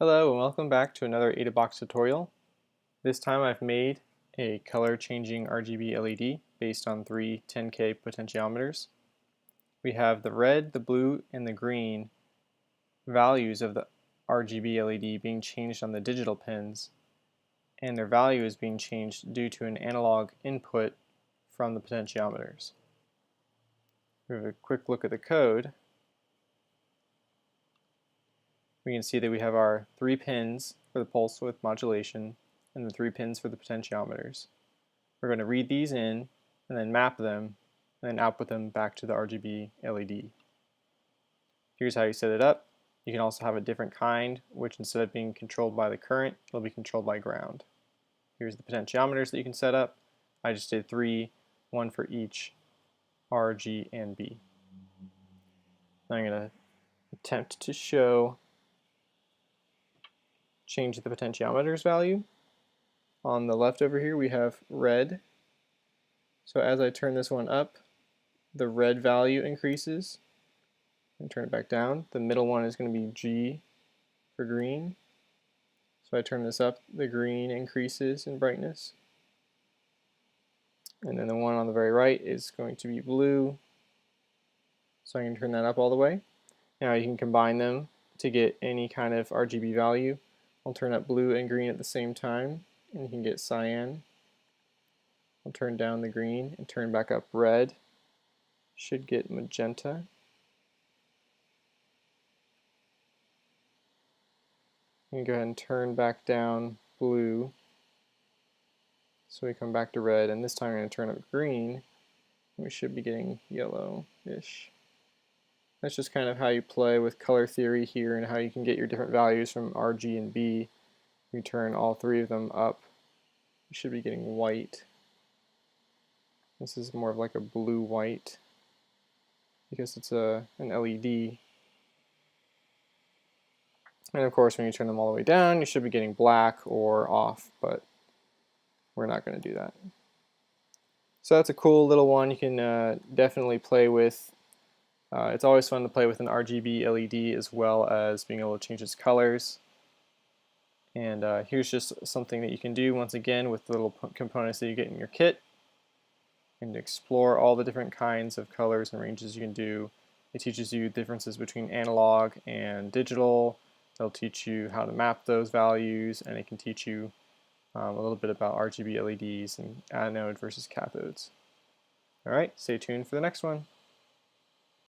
Hello and welcome back to another AdaBox tutorial. This time I've made a color changing RGB LED based on three 10K potentiometers. We have the red, the blue, and the green values of the RGB LED being changed on the digital pins, and their value is being changed due to an analog input from the potentiometers. We have a quick look at the code. We can see that we have our 3 pins for the pulse width modulation and the 3 pins for the potentiometers. We're going to read these in and then map them and then output them back to the RGB LED. Here's how you set it up. You can also have a different kind, which instead of being controlled by the current, it'll be controlled by ground. Here's the potentiometers that you can set up. I just did 3, one for each R, G, and B. Now I'm going to attempt to change the potentiometer's value. On the left over here we have red. So as I turn this one up, the red value increases. And turn it back down. The middle one is going to be G for green. So I turn this up, the green increases in brightness. And then the one on the very right is going to be blue. So I can turn that up all the way. Now you can combine them to get any kind of RGB value. I'll turn up blue and green at the same time, and you can get cyan. I'll turn down the green and turn back up red. Should get magenta. And go ahead and turn back down blue. So we come back to red, and this time I'm going to turn up green. And we should be getting yellow-ish. That's just kind of how you play with color theory here and how you can get your different values from R, G, and B. You turn all 3 of them up. You should be getting white. This is more of like a blue-white because it's an LED. And of course when you turn them all the way down you should be getting black or off, but we're not going to do that. So that's a cool little one you can definitely play with. It's always fun to play with an RGB LED as well as being able to change its colors. And here's just something that you can do once again with the little components that you get in your kit, and explore all the different kinds of colors and ranges you can do. It teaches you differences between analog and digital. It'll teach you how to map those values, and it can teach you a little bit about RGB LEDs and anode versus cathodes. Alright, stay tuned for the next one.